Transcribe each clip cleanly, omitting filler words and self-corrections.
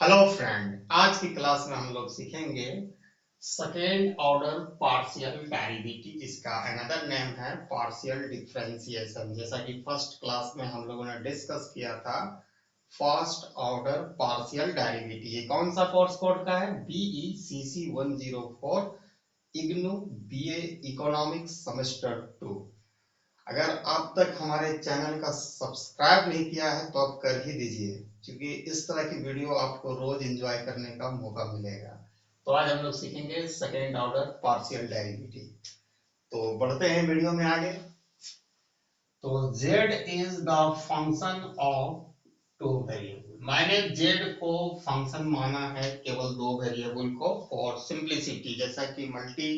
Hello friend, आज की class में हम लोग सीखेंगे सेकेंड ऑर्डर पार्शियल डेरिवेटिव, जिसका अनदर नेम है पार्शियल डिफरेंशिएशन। जैसा कि फर्स्ट क्लास में हम लोगों ने डिस्कस किया था फर्स्ट ऑर्डर पार्शियल डेरिवेटिव। ये कौन सा कोर्स कोड का है? BECC 104 IGNOU BA economics semester 2। अगर अब तक हमारे चैनल का सब्सक्राइब नहीं किया है तो आप कर ही दीजिए, क्योंकि इस तरह की वीडियो आपको रोज एंजॉय करने का मौका मिलेगा। तो आज हम लोग सीखेंगे सेकेंड ऑर्डर पार्शियल डेरिवेटिव। तो बढ़ते हैं वीडियो में आगे। तो z is the function of two variable. मैंने z को फंक्शन माना है केवल दो वेरिएबल को फॉर सिंप्लिसिटी। जैसा कि मल्टी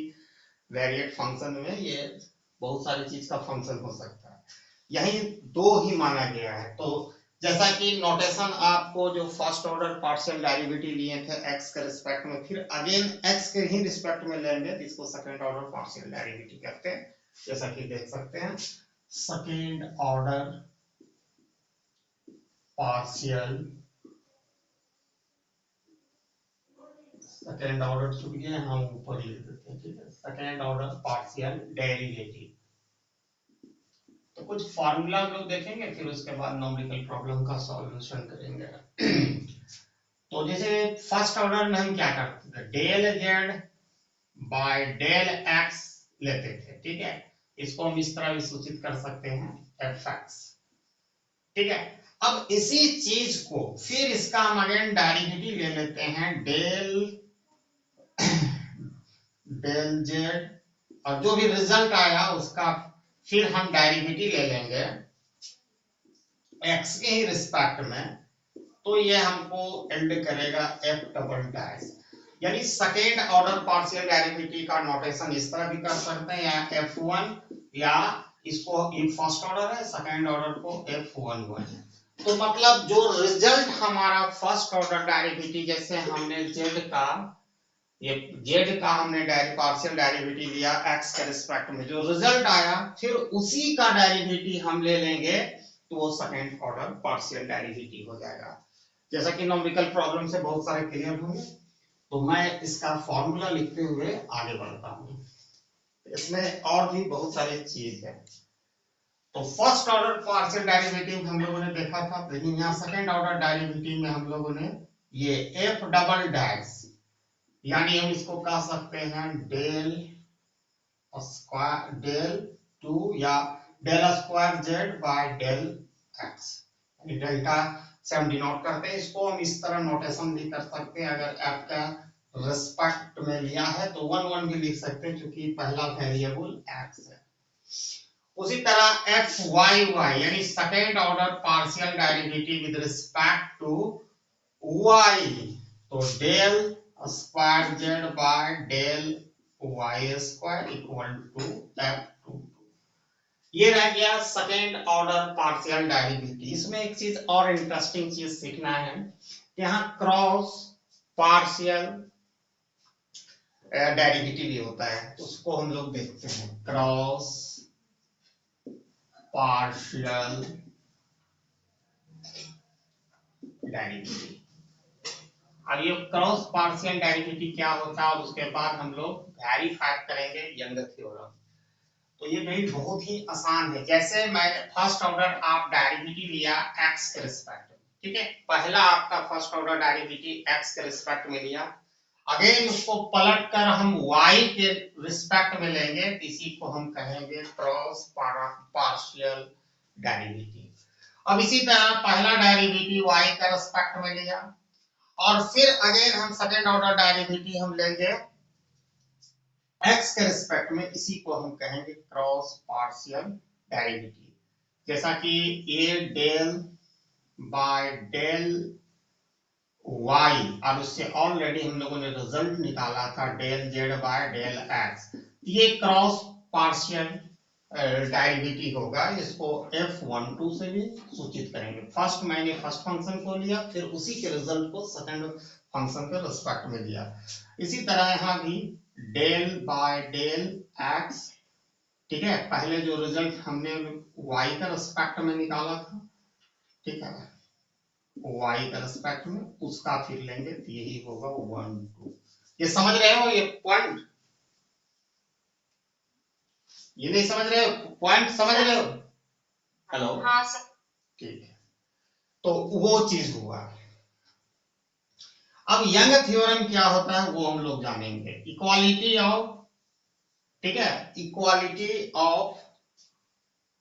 वेरिएट फंक्शन में ये बहुत सारी चीज का फंक्शन हो सकता है, यही दो ही माना गया है। तो जैसा कि नोटेशन आपको जो फर्स्ट ऑर्डर पार्शियल डेरिवेटिव लिए थे x के रिस्पेक्ट में, फिर अगेन x के ही रिस्पेक्ट में लेंगे तो इसको सेकंड ऑर्डर पार्शियल डेरिवेटिव कहते हैं। जैसा कि देख सकते हैं, second order partial, second order छूट गया, हम ऊपर लिख देते हैं। ठीक है, सेकंड ऑर्डर पार्शियल डेरिवेटिव। तो कुछ फार्मूला हम लोग देखेंगे, फिर उसके बाद न्यूमेरिकल प्रॉब्लम का सॉल्यूशन करेंगे। तो जैसे फर्स्ट ऑर्डर में हम क्या करते थे, del z by del x लेते थे। ठीक है, इसको हम इस तरह भी सूचित कर सकते हैं एफ एक्स। ठीक है, अब इसी चीज को फिर इसका हम अगेन डेरिवेटिव ले लेते हैं, डेल डेल जेड, और जो भी रिजल्ट आया उसका फिर हम डेरिवेटिव ले लेंगे एक्स के ही रिस्पेक्ट में। तो ये हमको एंड करेगा एफ डबल डैश। यानी सेकेंड ऑर्डर पार्शियल डेरिवेटिव का नोटेशन इस तरह भी कर सकते हैं, या F1, या इसको ये फर्स्ट ऑर्डर है, सेकेंड ऑर्डर को F11 है। तो मतलब जो रिजल्ट हमारा फर्स्ट ऑर्डर डेरिवेटिव, जैसे हमने z का, ये z का हमने पार्शियल डेरिवेटिव लिया x के रिस्पेक्ट में, जो रिजल्ट आया फिर उसी का डेरिवेटिव हम ले लेंगे तो वो सेकेंड ऑर्डर पार्शियल डेरिवेटिव हो जाएगा। जैसा कि न्यूमेरिकल प्रॉब्लम से बहुत सारे क्लियर होंगे, तो मैं इसका फॉर्मूला लिखते हुए आगे बढ़ता हूँ। इसमें और भी बहुत सारी चीज है। तो फर्स्ट ऑर्डर पार्शियल डेरिवेटिव हम लोगों ने देखा था, लेकिन यहाँ सेकंड ऑर्डर डेरिवेटिव में हम लोगों ने ये एफ डबल डैश, यानी हम इसको कह सकते हैं डेल स्क्वायर डेल 2 या del square Z by del x, delta से हम डिनोट करते हैं। इसको हम इस तरह नोटेशन भी कर सकते हैं, अगर एफ का रिस्पेक्ट में लिया है तो 1 1 भी लिख सकते हैं, क्योंकि पहला वेरिएबल एक्स है। उसी तरह एफ वाई वाई, यानी second order partial derivative with respect to Y, तो del square Z by del Y square equal to F2। ये रह गया सेकेंड ऑर्डर पार्शियल डेरिवेटिव। इसमें एक चीज और इंटरेस्टिंग चीज सीखना है, यहाँ क्रॉस पार्शियल डेरिवेटिव भी होता है, उसको हम लोग देखते हैं, क्रॉस पार्शियल डेरिवेटिव। अब ये क्रॉस पार्शियल डेरिवेटिव क्या होता है और उसके बाद हम लोग वेरीफाई करेंगे यंग थ्योरम। तो ये भी बहुत ही आसान है। जैसे मैं फर्स्ट ऑर्डर आप डेरिवेटिव लिया x के रिस्पेक्ट में, ठीक है, पहला आपका फर्स्ट ऑर्डर डेरिवेटिव x के रिस्पेक्ट में लिया, अगेन उसको पलट कर हम y के रिस्पेक्ट में लेंगे, तो इसी को हम कहेंगे क्रॉस पार्शियल डेरिवेटिव। अब इसी तरह पहला डेरिवेटिव y का रिस्पेक्ट में लिया, और फिर अगेन हम सेकेंड ऑर्डर डेरिवेटिव हम लेंगे x के रिस्पेक्ट में, इसी को हम कहेंगे क्रॉस पार्शियल डेरिवेटिव। जैसा कि a del by del y, और उससे ऑलरेडी हम लोगों ने रिजल्ट निकाला था del z by del x, ये क्रॉस पार्शियल डेरिवेटिव होगा। इसको F12 से भी सूचित करेंगे। फर्स्ट मैंने फर्स्ट फंक्शन को लिया, फिर उसी के रिजल्ट को सेकंड फंक्शन के रिस्पेक्ट में लिया। इसी तरह यहाँ भी डेल बाय डेल एक्स, ठीक है, पहले जो रिजल्ट हमने y का रिस्पेक्ट में निकाला था, ठीक है, y के रिस्पेक्ट में, उसका फिर लेंगे तो यही होगा 1 2। ये समझ रहे हो ये पॉइंट? ये नहीं समझ रहे हो पॉइंट? समझ रहे हो? हेलो, हाँ सर। ठीक है, तो वो चीज हुआ। अब यंग थ्योरम क्या होता है वो हम लोग जानेंगे। इक्वालिटी ऑफ, ठीक है, इक्वालिटी ऑफ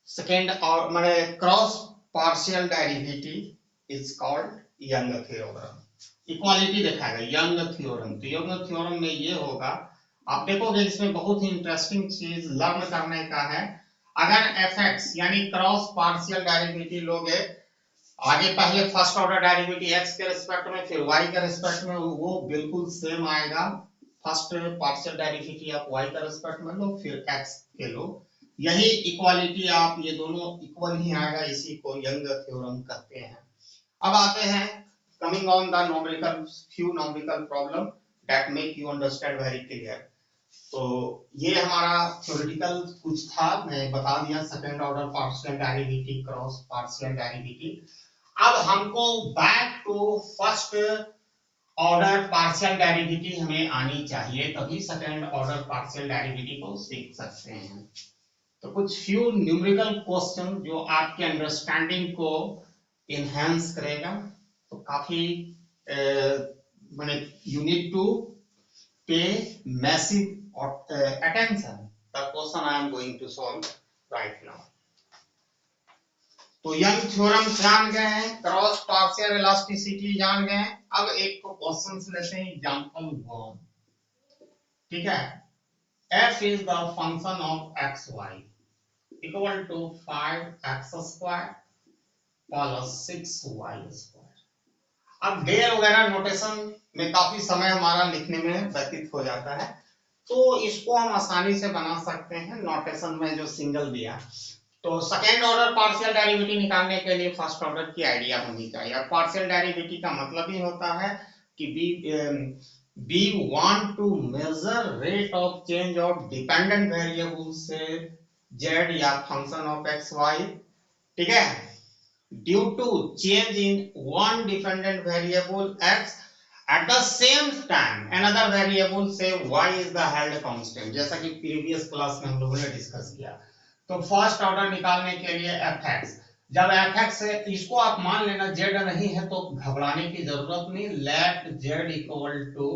सेकेंड और माने cross partial derivative is called Young theorem. Equality दिखाएगा यंग थ्योरम। तो यंग थ्योरम में ये होगा, आप देखोगे इसमें बहुत ही इंटरेस्टिंग चीज लर्न करने का है। अगर एफ एक्स यानी क्रॉस पार्शियल डेरिवेटिव लोगे, आगे पहले फर्स्ट ऑर्डर डेरिवेटिव एक्स के रिस्पेक्ट में, फिर वाई के रिस्पेक्ट में, वो बिल्कुल सेम आएगा। फर्स्ट पार्शियल डेरिवेटिव आप वाई के रिस्पेक्ट में लो, फिर एक्स के लो, यही इक्वालिटी आप ये दोनों इक्वल ही आएगा, इसी को यंग थ्योरम कहते हैं। अब आते हैं coming on the numerical, few numerical problem that make you understand very clear. तो ये हमारा थ्योरेटिकल कुछ था, मैं बता दिया second order partial derivative, cross partial derivative. अब हमको back to first order partial derivative हमें आनी चाहिए, तभी सेकंड ऑर्डर पार्शियल डेरिवेटिव को सीख सकते हैं। तो कुछ फ्यू न्यूमेरिकल क्वेश्चन जो आपके अंडरस्टैंडिंग को इनहेंस करेगा, तो काफी माने यू नीड टू पे massive attention the question I am going to solve right now। तो यंग थ्योरम जान गए हैं, क्रॉस पार्शियल इलास्टिसिटी जान गए हैं। अब एक को क्वेश्चन लेते हैं, एग्जांपल 1, ठीक है। f is the function of x y equal to 5x square plus 6y square। अब डेयर वगैरह नोटेशन में काफी समय हमारा लिखने में व्यतीत हो जाता है, तो इसको हम आसानी से बना सकते हैं नोटेशन में जो सिंगल दिया। तो सेकेंड ऑर्डर पार्शियल डेरिवेटिव निकालने के लिए फर्स्ट ऑर्डर की आइडिया होनी चाहिए। पार्शियल डेरिवेटिव का मतलब ही होता है कि we want to measure rate of change of dependent variable से z या फंक्शन ऑफ x y, ठीक है, due to change in one dependent variable x at the same time another variable say y is the held constant, जैसा कि previous class में हम लोगों ने डिस्कस किया। तो फर्स्ट ऑर्डर निकालने के लिए एफ एक्स, जब एफ एक्स है इसको आप मान लेना जेड नहीं है तो घबराने की जरूरत नहीं। Let z equal to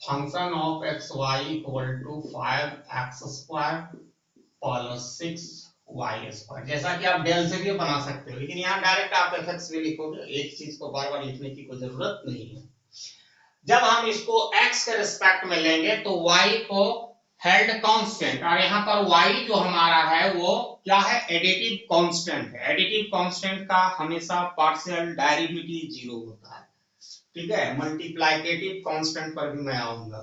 function of x y equal to 5x square plus 6y square. जैसा कि आप डेल से भी बना सकते हो, लेकिन यहाँ डायरेक्ट आप एफ एक्स भी लिखोगे, एक चीज को बार बार लिखने की कोई जरूरत नहीं है। जब हम इसको x के रिस्पेक्ट में लेंगे तो y को हेल्ड कांस्टेंट, और यहाँ पर y जो हमारा है वो क्या है, एडिटिव कांस्टेंट है। एडिटिव कांस्टेंट का हमेशा पार्शियल डेरिवेटिव 0 होता है, ठीक है। मल्टीप्लिकेटिव कांस्टेंट पर भी मैं आऊंगा।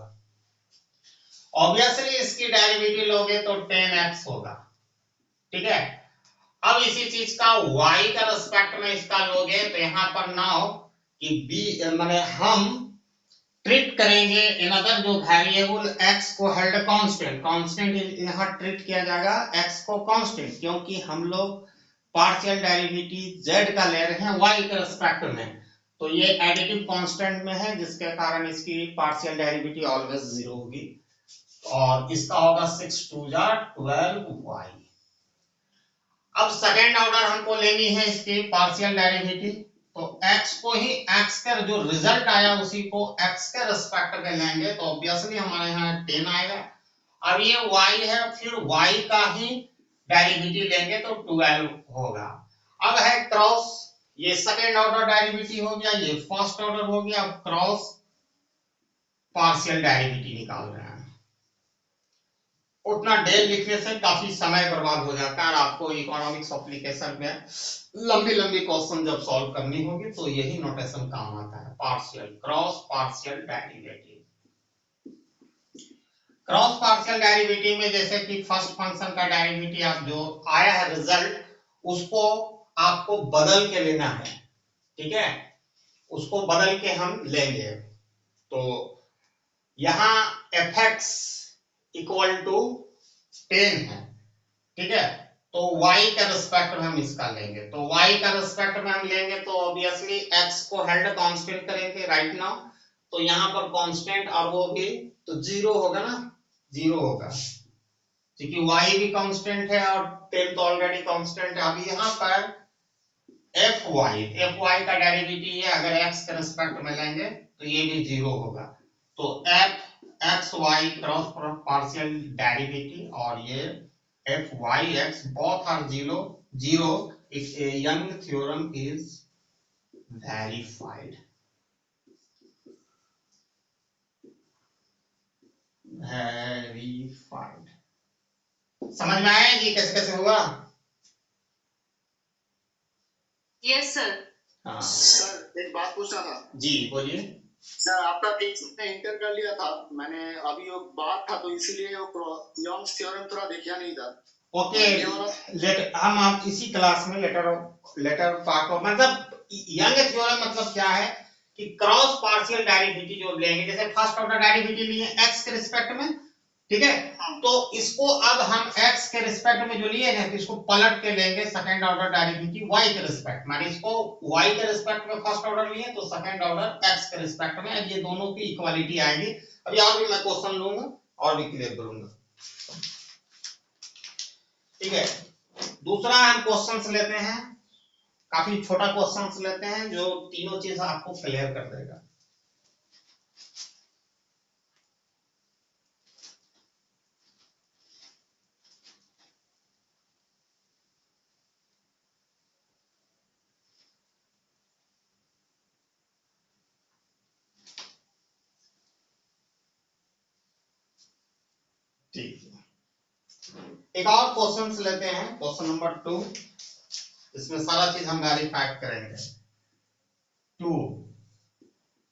ऑब्वियसली इसकी डेरिवेटिव लोगे तो 10x होगा, ठीक है। अब इसी चीज का y का रिस्पेक्ट में इसका लोगे तो यहाँ पर ना हो कि b माने हम ट्रीट करेंगे इन अदर जो वेरिएबल x को हेल्ड कांस्टेंट, कांस्टेंट यहाँ ट्रीट किया जाएगा x को कांस्टेंट, क्योंकि हम लोग पार्शियल डेरिवेटिव z का ले रहे हैं y के रिस्पेक्ट में, तो ये एडिटिव कांस्टेंट में है, जिसके कारण इसकी पार्शियल डेरिवेटिव ऑलवेज 0 होगी, और इसका होगा 6 2 12y। अब सेकेंड ऑर्डर हमको लेनी है इसकी पार्शियल डेरिवेटिव, तो x को ही x का जो रिजल्ट आया उसी को x के रिस्पेक्ट में लेंगे, तो ऑब्वियसली हमारे यहाँ 10 आएगा। अब ये y है, फिर y का ही डेरिवेटिव लेंगे तो 12 होगा। अब है क्रॉस, ये सेकेंड ऑर्डर डेरिवेटिव हो गया, ये फर्स्ट ऑर्डर हो गया। अब क्रॉस पार्शियल डेरिवेटिव निकाल रहे हैं, उतना डेल लिखने से काफी समय बर्बाद हो जाता है, और आपको इकोनॉमिक्स एप्लीकेशन में लंबी लंबी क्वेश्चन जब सॉल्व करनी होगी तो यही नोटेशन काम आता है, partial cross partial derivative. Cross partial derivative में जैसे कि फर्स्ट फंक्शन का डेरिवेटिव आप जो आया है रिजल्ट, उसको आपको बदल के लेना है, ठीक है, उसको बदल के हम लेंगे। तो यहां एफ एक्स इक्वल टू 10 है, ठीक है, तो y के रिस्पेक्ट में हम इसका लेंगे, तो y का रिस्पेक्ट में हम लेंगे तो ऑब्वियसली x को हेल्ड कांस्टेंट करेंगे राइट नाउ, तो यहाँ पर कांस्टेंट और वो भी तो जीरो होगा ना, जीरो होगा क्योंकि y भी कांस्टेंट है और टेन तो ऑलरेडी कांस्टेंट है। अब यहाँ पर fy का डेरिवेटिव है, अगर x के रिस्पेक्ट में लेंगे तो ये भी जीरो होगा, तो fxy क्रॉस पार्शियल डेरिवेटिव और ये fyx both are zero if a Young theorem is verified। समझ में आया ये कैसे कैसे हुआ? Yes sir. हाँ सर एक बात पूछना था। जी बोलिए। सर आपका टेक्स्ट में इंटर कर लिया था मैंने, अभी वो बात था तो इसीलिए वो यंग्स थ्योरम थोड़ा देखा नहीं था। ओके हम आप इसी क्लास में लेटर पार्ट मतलब यंग थ्योरम मतलब क्या है कि क्रॉस पार्शियल डेरिवेटिव जो लेंगे, जैसे फर्स्ट ऑर्डर डेरिवेटिव लिए x के रिस्पेक्ट में, ठीक है, तो इसको अब हम x के रिस्पेक्ट में जो लिए हैं तो इसको पलट के लेंगे सेकंड ऑर्डर डेरिवेटिव y के रिस्पेक्ट, माने इसको y के रिस्पेक्ट में फर्स्ट ऑर्डर लिए तो सेकंड ऑर्डर x के रिस्पेक्ट में, ये दोनों की इक्वालिटी आएगी। अभी और भी मैं क्वेश्चन लूंगा और भी क्लियर करूंगा, ठीक है। दूसरा हम क्वेश्चंस लेते हैं, काफी छोटा क्वेश्चंस लेते हैं जो तीनों चीज आपको क्लियर कर देगा। ठीक है, एक और क्वेश्चन लेते हैं, क्वेश्चन नंबर 2, इसमें सारा चीज हम वेरीफाई करेंगे। 2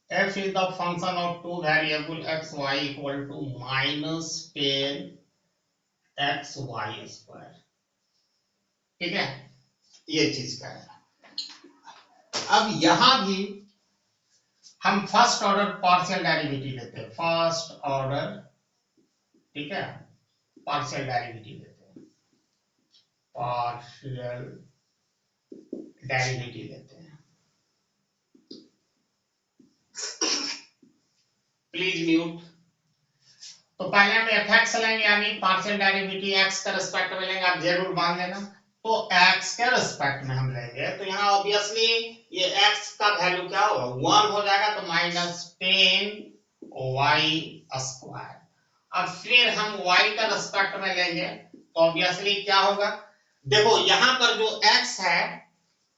f is the function of two variable x y equal to minus 10 x y square, ठीक है, ये चीज का है। अब यहां भी हम फर्स्ट ऑर्डर पार्शियल डेरिवेटिव लेते हैं, फर्स्ट ऑर्डर, ठीक है, पार्शियल डेरिवेटिव लेते हैं, पार्शियल डेरिवेटिव लेते हैं, प्लीज म्यूट। तो पहले हम fx लेंगे यानी पार्शियल डेरिवेटिव x के रिस्पेक्ट में लेंगे, आप जरूर मान लेना, तो x के रिस्पेक्ट में हम लेंगे तो यहाँ ऑब्वियसली ये x का वैल्यू क्या होगा 1 हो जाएगा, तो माइनस 10 y स्क्वायर। अब फिर हम y का रिस्पेक्ट में लेंगे तो ऑब्वियसली क्या होगा, देखो यहाँ पर जो x है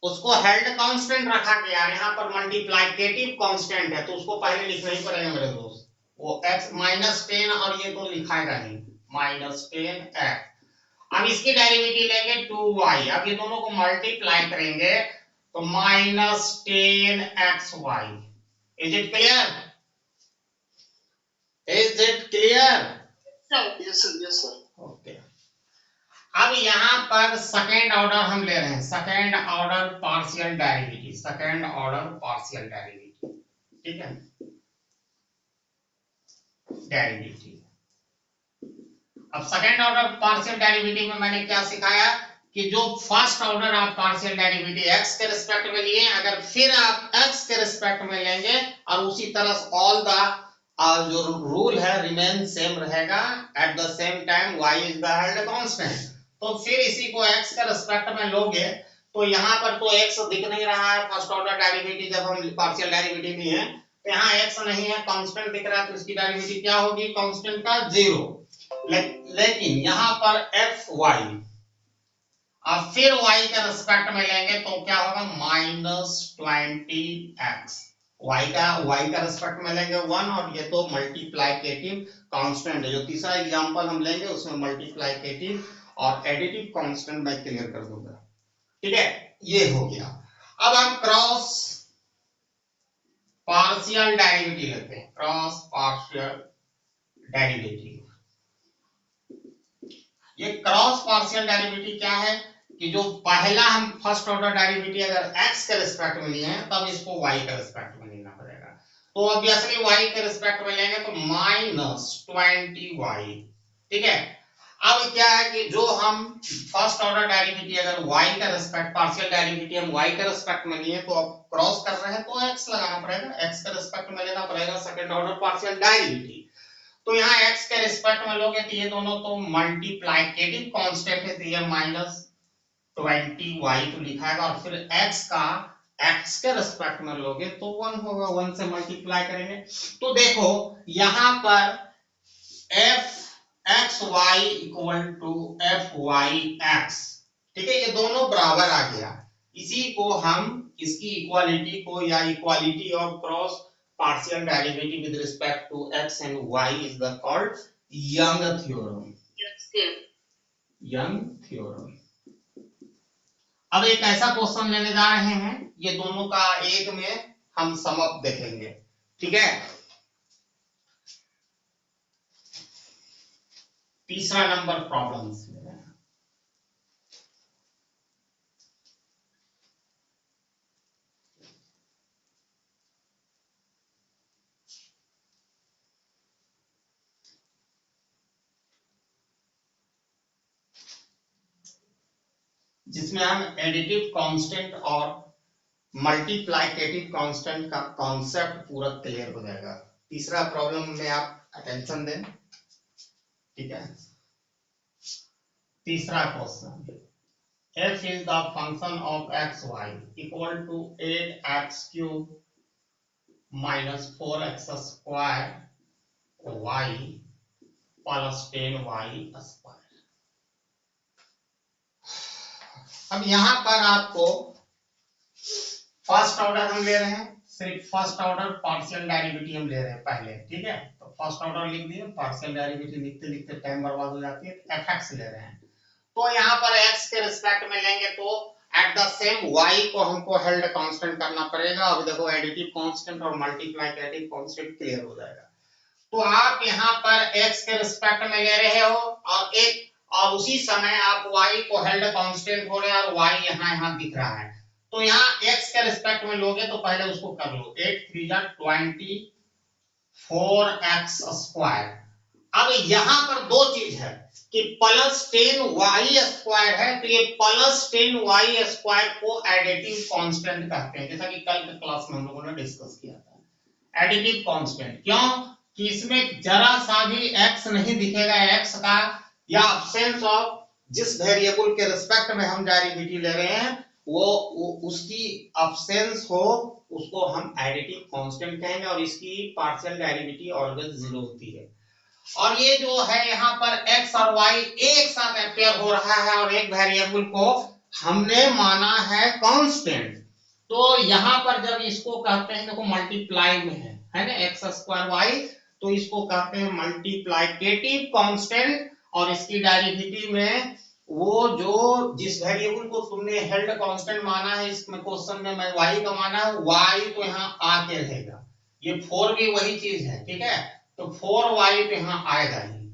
उसको हेल्ड कांस्टेंट रखा गया, यहाँ पर मल्टीप्लिकेटिव कांस्टेंट है तो उसको पहले लिखना ही पड़ेगा मेरे दोस्त, वो x माइनस 10 और ये तो लिखाएगा नहीं, माइनस 10x। अब इसकी डेरिवेटिव लेंगे 2y, अब ये दोनों को मल्टीप्लाई करेंगे तो minus 10xy। Is it clear? Is it clear? Yes sir. Okay, अब यहाँ पर सेकेंड ऑर्डर हम ले रहे हैं, second order partial derivative, second order partial derivative, ठीक है, डेरिवेटिव। अब सेकेंड ऑर्डर पार्शियल डेरिवेटिव में मैंने क्या सिखाया कि जो फर्स्ट ऑर्डर आप पार्शियल डेरिवेटिव x के रिस्पेक्ट में लिए, अगर फिर आप x के रिस्पेक्ट में लेंगे और उसी तरह ऑल द जो रूल है रिमेन सेम रहेगा, eight the same time y is the held constant, तो फिर इसी को x के रिस्पेक्ट में लोगे तो यहाँ पर तो x दिख नहीं रहा है, फर्स्ट ऑर्डर डेरिवेटिव जब हम पार्शियल डेरिवेटिव लिए हैं तो यहाँ x नहीं है, कांस्टेंट दिख रहा है, तो इसकी डेरिवेटिव क्या होगी, कांस्टेंट का 0। लेकिन यहाँ पर fy अब फिर y के रिस्पेक्ट में लेंगे तो क्या होगा माइनस 20x, y का रिस्पेक्ट में लेंगे 1 और ये तो मल्टीप्लिकेटिव कांस्टेंट है, जो तीसरा एग्जांपल हम लेंगे उसमें मल्टीप्लिकेटिव और एडिटिव कांस्टेंट मैं क्लियर कर दूंगा, ठीक है, ये हो गया। अब हम क्रॉस पार्शियल डेरिवेटिव लेते हैं, क्रॉस पार्शियल डेरिवेटिव। ये क्रॉस पार्शियल डेरिवेटिव क्या है कि जो पहला हम फर्स्ट ऑर्डर डेरिवेटिव अगर x के रिस्पेक्ट में लिए हैं तब इसको y के रिस्पेक्ट में लेना पड़ेगा, तो ऑब्वियसली y के रिस्पेक्ट में लेंगे तो माइनस 20y, ठीक है। अब क्या है कि जो हम फर्स्ट ऑर्डर डेरिवेटिव अगर y का रिस्पेक्ट पार्शियल डेरिवेटिव हम y के रिस्पेक्ट में लिए तो अब क्रॉस कर रहे हैं तो x लगाना पड़ेगा, x के रिस्पेक्ट में लेना पड़ेगा सेकंड ऑर्डर पार्शियल डेरिवेटिव। तो यहाँ x के रिस्पेक्ट में लोगे तो ये दोनों तो मल्टीप्लिकेटिव कांस्टेंट है, तो ये -20y तो लिखाएगा, और फिर x का x के रिस्पेक्ट में लोगे तो 1 होगा, 1 से मल्टीप्लाई करेंगे। तो देखो यहाँ पर f x y equal to f y x, ठीक है, ये दोनों बराबर आ गया। इसी को हम इसकी इक्वालिटी को या equality of cross partial derivative with respect to x and y is the called Young theorem. Young theorem. अब एक ऐसा क्वेश्चन लेने जा रहे हैं, ये दोनों का एक में हम सम अप देखेंगे, ठीक है। तीसरा नंबर प्रॉब्लम्स ले रहे हैं। जिसमें हम एडिटिव कांस्टेंट और मल्टीप्लिकेटिव कांस्टेंट का कॉन्सेप्ट पूरा क्लियर हो जाएगा। तीसरा प्रॉब्लम में आप अटेंशन दें, ठीक है। तीसरा question, f is the function of x y equal to 8x cube minus 4x square y plus 10y square। अब यहाँ पर आपको फर्स्ट ऑर्डर हम ले रहे हैं, सिर्फ फर्स्ट ऑर्डर पार्शियल डेरिवेटिव हम ले रहे हैं पहले, ठीक है। तो फर्स्ट ऑर्डर लिख दिए, पार्शियल डेरिवेटिव लिखते लिखते टाइम बर्बाद हो जाती है, fx ले रहे हैं। तो यहाँ पर x के रिस्पेक्ट में लेंगे तो एट द सेम y को हमको हेल्ड कांस्टेंट करना पड़ेगा। अब देखो एडिटिव कांस्टेंट और मल्टीप्लिकेटिव कांस्टेंट क्लियर हो जाएगा। तो आप यहाँ पर x के रिस्पेक्ट में ले रहे हो और उसी समय आप y को हेल्ड कांस्टेंट हो रहे हैं और y यहाँ दिख रहा है। तो यहाँ x के रिस्पेक्ट में लोगे तो पहले उसको कर लो, 8 3 जा 24x स्क्वायर। अब यहाँ पर दो चीज है कि प्लस 10y स्क्वायर है, तो ये प्लस 10y स्क्वायर को एडिटिव कांस्टेंट कहते हैं, जैसा कि कल के क्लास में हम लोगों ने डिस्कस किया था। एडिटिव कांस्टेंट क्यों कि इसमें जरा सा भी x नहीं दिखेगा, x का या अब्सेंस ऑफ जिस वेरिएबल के रिस्पेक्ट में हम डेरिवेटिव ले रहे हैं वो उसकी अब्सेंस हो, उसको हम एडिटिव कांस्टेंट कहेंगे, और इसकी पार्शियल डेरिवेटिव ऑलवेज 0 होती है। और ये जो है यहाँ पर x और y एक साथ अपेयर हो रहा है और एक वेरिएबल को हमने माना है कांस्टेंट। तो यहाँ पर जब इसको कहते हैं, देखो मल्टीप्लाई में है ना x स्क्वायर y, तो इसको कहते हैं मल्टीप्लिकेटिव कांस्टेंट, और इसकी डेरिवेटिव में वो जो जिस वेरिएबल को तुमने हेल्ड कांस्टेंट माना है, इसमें क्वेश्चन में मैं y का माना है, y तो यहाँ आके रहेगा। ये 4 भी वही चीज है, ठीक है, तो 4y तो यहाँ आएगा ही।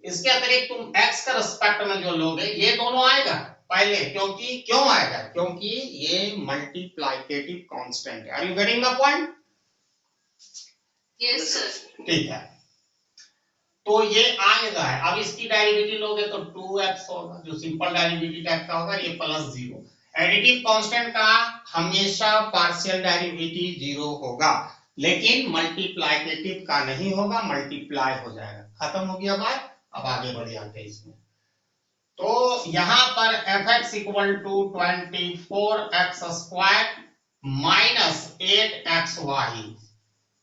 इसके अतिरिक्त तुम x का रिस्पेक्ट में जो लोगे ये दोनों आएगा पहले, क्योंकि क्यों आएगा, क्योंकि ये मल्टीप्लिकेटिव कांस्टेंट है। Are you getting the point? Yes sir. ठीक है, तो ये आएगा। अब इसकी डेरिवेटिव लोगे तो 2x होगा, जो सिंपल डेरिवेटिव टाइप का होगा, ये प्लस 0। एडिटिव कांस्टेंट का हमेशा पार्शियल डेरिवेटिव 0 होगा, लेकिन मल्टीप्लिकेटिव का नहीं होगा, मल्टीप्लाई हो जाएगा। खत्म हो गया बात, अब आगे बढ़ जाते हैं इसमें। तो यहाँ पर fx equal to 24x square minus 8xy,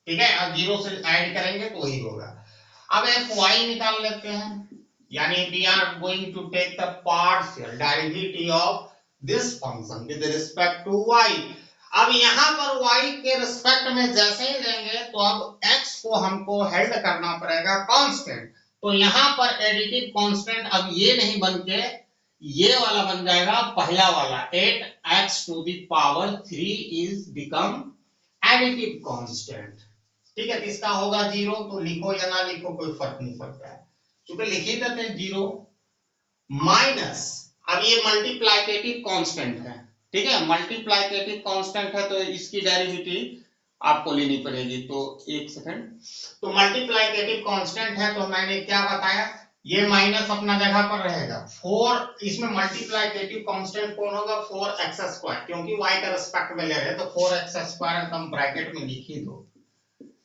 ठीक है, अब 0 से ऐड करेंगे तो वही होगा। अब fy निकाल लेते हैं, यानी we are going to take the partial derivative of this function with respect to y। अब यहाँ पर y के रिस्पेक्ट में जैसे ही लेंगे तो अब x को हमको हेल्ड करना पड़ेगा कांस्टेंट। तो यहाँ पर एडिटिव कांस्टेंट अब ये नहीं बन के ये वाला बन जाएगा, पहला वाला 8x to the power 3 is become additive constant, ठीक है। इसका होगा 0, तो लिखो या ना लिखो कोई फर्क नहीं पड़ता है, क्योंकि लिख ही देते हैं 0 माइनस, अब ये मल्टीप्लिकेटिव कांस्टेंट है, ठीक है, मल्टीप्लिकेटिव कांस्टेंट है तो इसकी डेरिवेटिव आपको लेनी पड़ेगी। तो एक सेकंड, तो मल्टीप्लिकेटिव कांस्टेंट है तो मैंने क्या बताया ये माइनस अपना जगह पर रहेगा। 4 इसमें मल्टीप्लाइकेटिव कांस्टेंट कौन होगा, 4x², क्योंकि y का रिस्पेक्ट में ले रहे हैं तो 4x² एकदम ब्रैकेट में लिख ही दो।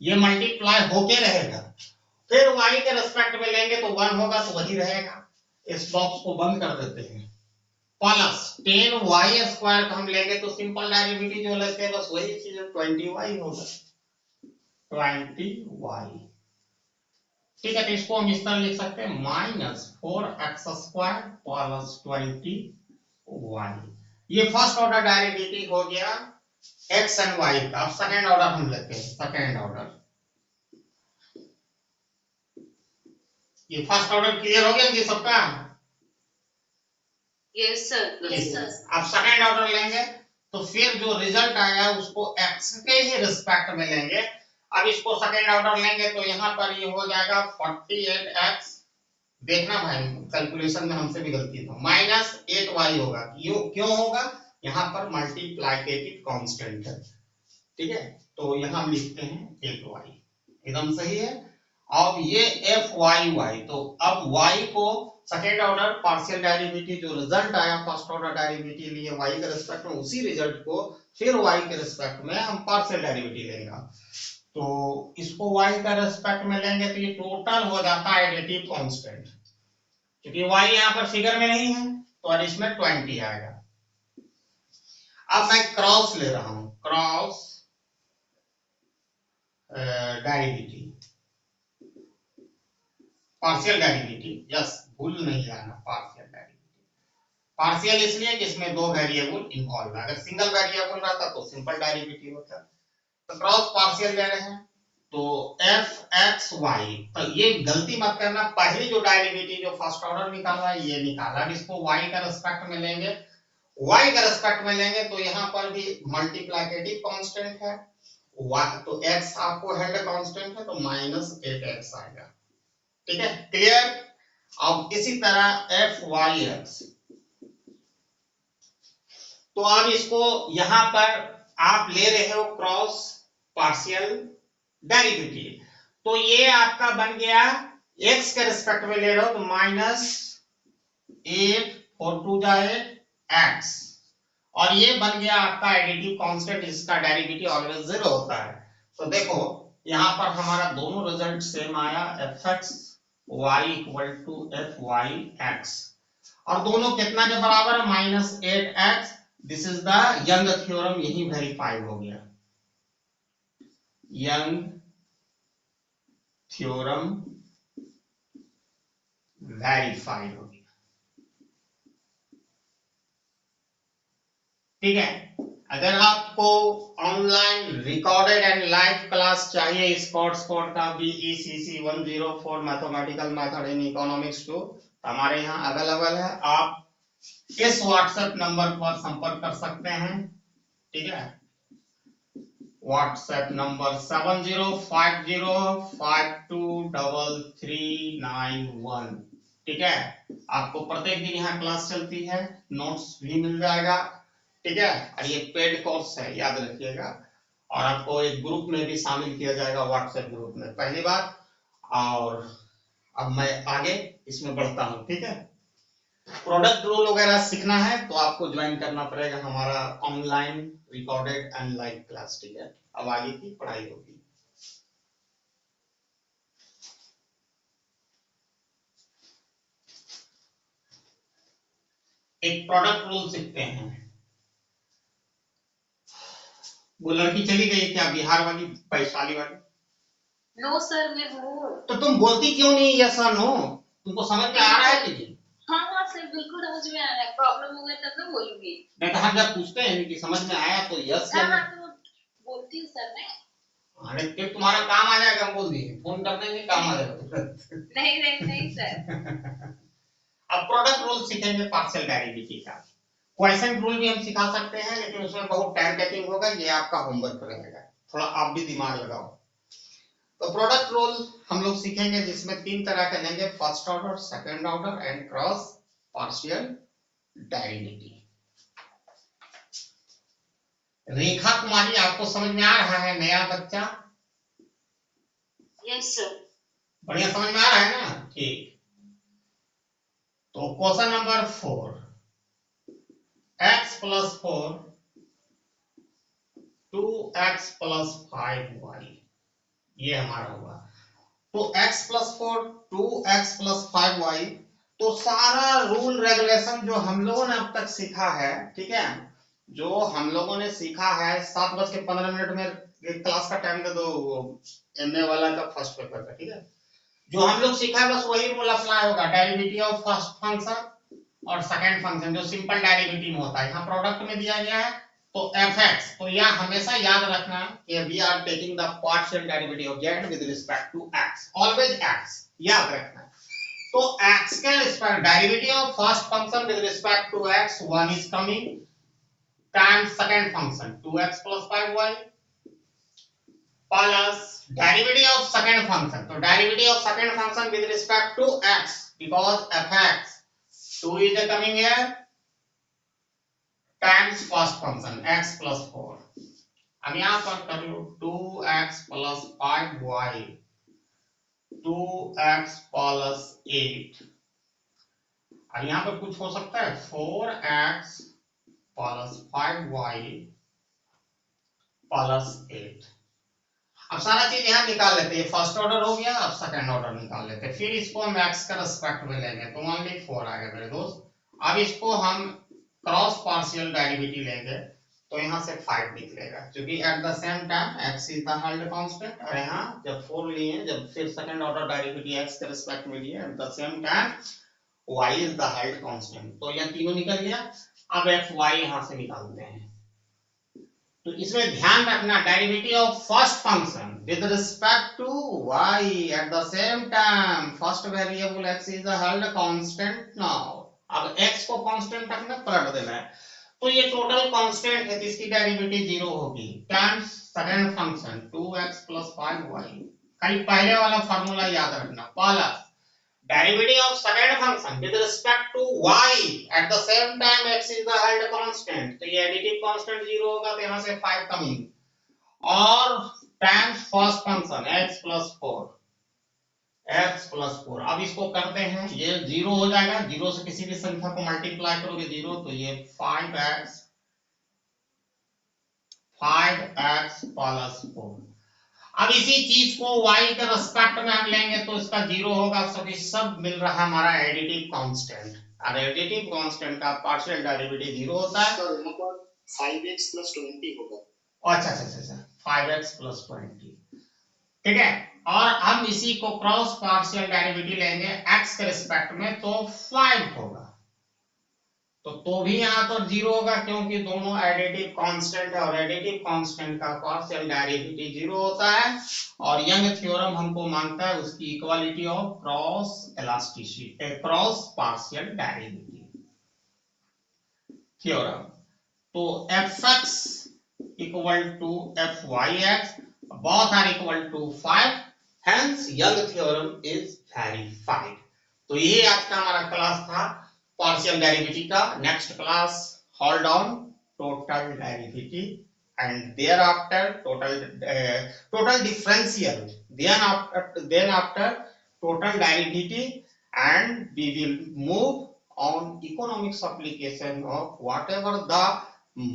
ये मल्टीप्लाई होके रहेगा, फिर y के रिस्पेक्ट में लेंगे तो 1 होगा तो वही रहेगा। इस बॉक्स को बंद कर देते हैं। प्लस 10y² का हम लेंगे तो सिंपल डेरिवेटिव जो लेते हैं बस वही चीज 20y होगा, 20y। ठीक है, तो इसको हम इस तरह लिख सकते हैं -4x² + 20y। ये फर्स्ट ऑर्डर डेरिवेटिव हो गया x एंड y का। अब सेकंड ऑर्डर हम लेते हैं। सेकंड ऑर्डर, ये फर्स्ट ऑर्डर क्लियर हो गया जी सबका? Yes sir. अब सेकंड ऑर्डर लेंगे तो फिर जो रिजल्ट आएगा उसको x के ही रिस्पेक्ट में लेंगे। अब इसको सेकंड ऑर्डर लेंगे तो यहाँ पर ये हो जाएगा 48x, देखना भाई कैलकुलेशन में हमसे भी गलती तो, -8y होगा। क्यों होगा, यहाँ पर मल्टीप्लाइकेटिव कांस्टेंट है। ठीक है, तो यहाँ हम लिखते हैं 8y, एकदम सही है। अब ये fyy, तो अब y को सेकेंड ऑर्डर पार्शियल डेरिवेटिव जो रिजल्ट आया फर्स्ट ऑर्डर डेरिवेटिव लिए y के रिस्पेक्ट में, उसी रिजल्ट को फिर y के रिस्पेक्ट में हम पार्शियल डेरिवेटिव लेंगे। तो इसको y का रिस्पेक्ट में लेंगे तो ये टोटल हो जाता है एडिटिव कांस्टेंट, क्योंकि y यहाँ पर फिगर में नहीं है तो इसमें 20 आएगा। अब मैं क्रॉस ले रहा हूं, cross derivative, partial derivative, yes भूल नहीं जाना, पार्शियल डेरिवेटिव। पार्शियल इसलिए कि इसमें दो वेरिएबल इन्वॉल्व है, अगर सिंगल वेरिएबल रहता तो सिंपल डेरिवेटिव होता। तो क्रॉस पार्शियल ले रहे हैं तो fxy, तो ये गलती मत करना, पहली जो डेरिवेटिव जो फर्स्ट ऑर्डर निकाला है ये निकाला। अब इसको y का रिस्पेक्ट में लेंगे, y का रिस्पेक्ट में लेंगे तो यहाँ पर भी मल्टीप्लिकेटिव कांस्टेंट है, y तो x आपको हेड कांस्टेंट है तो -8x आएगा। ठीक है, क्लियर? अब इसी तरह fyx, तो अब इसको यहां पर आप ले रहे हो क्रॉस पार्शियल डेरिवेटिव, तो ये आपका बन गया x के रिस्पेक्ट में ले रहे हो तो -8 4 2 x, और ये बन गया आपका एडिटिव कांस्टेंट, इसका डेरिवेटिव ऑलवेज 0 होता है। तो देखो यहां पर हमारा दोनों रिजल्ट सेम आया, fxy = fyx, और दोनों कितना के बराबर है, -8x। This is the young theorem, यही वेरीफाई हो गया, यंग थ्योरम वेरीफाइड हो गया। ठीक है, अगर आपको online recorded and live class चाहिए इस कोर्स का BECC 104 mathematical method in economics 2, हमारे यहाँ अवेलेबल है। आप इस व्हाट्सएप नंबर पर संपर्क कर सकते हैं। ठीक है, व्हाट्सएप नंबर 7050523391। ठीक है, आपको प्रत्येक दिन यहाँ क्लास चलती है, नोट्स भी मिल जाएगा। ठीक है, और ये पेड कोर्स है, याद रखिएगा। और आपको एक ग्रुप में भी शामिल किया जाएगा, व्हाट्सएप ग्रुप में, पहली बार। और अब मैं आगे इसमें बढ़ता हूँ। ठीक है, प्रोडक्ट रूल वगैरह सीखना है तो आपको ज्वाइन करना पड़ेगा हमारा online recorded and live class. ठीक है, अब आगे की पढ़ाई होगी। एक प्रोडक्ट रूल सीखते हैं। वो लड़की चली गई क्या, बिहार वाली, वैशाली वाली? नो सर, मैं हूँ। तो तुम बोलती क्यों नहीं यस और नो? तुमको समझ में आ रहा है कि नहीं? हाँ सर, बिल्कुल समझ में आ रहा है। प्रॉब्लम होगा तब ना बोलूंगी। नहीं तो हम जब पूछते हैं कि समझ में आया तो यस या नो, तो बोलती हूँ सर मैं। अरे फिर तुम्हारा काम आ जाएगा, हम बोल दिए, फोन करने में काम आ जाएगा। नहीं सर। अब प्रोडक्ट रूल सीखेंगे पार्शियल डेरिवेटिव का। क्वेश्चन रूल भी हम सिखा सकते हैं, लेकिन उसमें बहुत टाइम टेकिंग होगा, ये आपका होमवर्क रहेगा, थोड़ा आप भी दिमाग लगाओ। तो प्रोडक्ट रूल हम लोग सीखेंगे जिसमें 3 तरह के लेंगे, first order, second order and cross partial derivative. Rekha Kumari, आपको समझ में आ रहा है? नया बच्चा, यस सर। बढ़िया समझ में आ रहा है ना? ठीक। तो question number 4, x + 4 2x + 5y, ये हमारा होगा। तो x + 4 2x + 5y, तो सारा रूल रेगुलेशन जो हम लोगों ने अब तक सीखा है, ठीक है, जो हम लोगों ने सीखा है 7:15 में क्लास का टाइम दे दो एमए वाला का फर्स्ट पेपर का, ठीक है, जो हम लोग सीखा है बस वही रूल अप्लाई होगा। डेरिवेटिव ऑफ फर्स्ट फंक्शन और सेकंड फंक्शन जो सिंपल डेरिवेटिव में होता है, यहाँ प्रोडक्ट में दिया गया है तो fx, तो यह हमेशा याद रखना कि we are taking the partial derivative of z with respect to x, always x याद रखना। तो x के respect derivative of first function with respect to x 1 is coming times second function 2x + 5y plus derivative of second function, तो derivative of second function with respect to x because fx 2 is coming here times first function x + 4। अब यहां पर कर लो 2x + 5y 2x + 8। अब यहां पर कुछ हो सकता है 4x + 5y + 8। अब सारा चीज यहाँ निकाल लेते हैं, फर्स्ट ऑर्डर हो गया, अब सेकंड ऑर्डर निकाल लेते हैं, फिर इसको हम x का रिस्पेक्ट में लेंगे तो ओनली 4 आ गया मेरे दोस्त। अब इसको हम क्रॉस पार्शियल डेरिवेटिव लेंगे तो यहाँ से 5 निकलेगा, क्योंकि eight the same time x is the held constant, और यहाँ जब 4 लिए, जब फिर सेकंड ऑर्डर डेरिवेटिव x के रिस्पेक्ट में लिए, eight the same time y is the held constant, तो यह तीनों निकल गया। अब fy यहाँ से निकालते हैं, तो इसमें ध्यान रखना derivative of first function with respect to y at the same time first variable x is the held constant. Now अब x को कांस्टेंट रखना, पलट देना है, तो ये टोटल कांस्टेंट है, इसकी डेरिवेटिव 0 होगी times second function 2x + 5y। खाली पहले वाला फार्मूला याद रखना, plus derivative of second function with respect to y at the same time x is the held constant, तो ये एडिटिव कांस्टेंट 0 होगा तो यहां से 5 कमिंग, और टाइम्स फर्स्ट फंक्शन x + 4। अब इसको करते हैं, ये 0 हो जाएगा, 0 से किसी भी संख्या को मल्टीप्लाई करोगे 0, तो ये 5x + 4। अब इसी चीज को y के रिस्पेक्ट में हम लेंगे तो इसका 0 होगा, सब मिल रहा है हमारा एडिटिव कांस्टेंट, और एडिटिव कांस्टेंट का पार्शियल डेरिवेटिव 0 होता है। सर यहाँ पर 5x + 20 होगा। अच्छा 5x + 20, ठीक है, और हम इसी को क्रॉस पार्शियल डेरिवेटिव लेंगे x के रिस्पेक्ट में तो 5 होगा, तो भी यहाँ तो 0 होगा क्योंकि दोनों एडिटिव कांस्टेंट है, और एडिटिव कांस्टेंट का पार्शियल डेरिवेटिव 0 होता है, और यंग थ्योरम हमको मांगता है उसकी equality of cross elasticity, cross partial derivative theorem. तो fx = fyx both are = 5, hence young theorem is verified। तो ये आज का हमारा क्लास था पार्शियल डेरिवेटिव का। Next class hold on total derivative and there after total differential, then after total derivative, and we will move on economics application of whatever the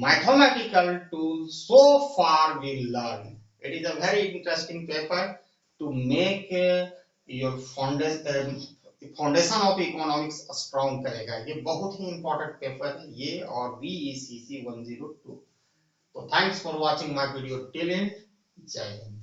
mathematical tools so far we learn. It is a very interesting paper to make your foundation of economics strong करेगा। ये बहुत ही important paper है ये, और BECC 102। तो thanks for watching my video till and, जय हिंद।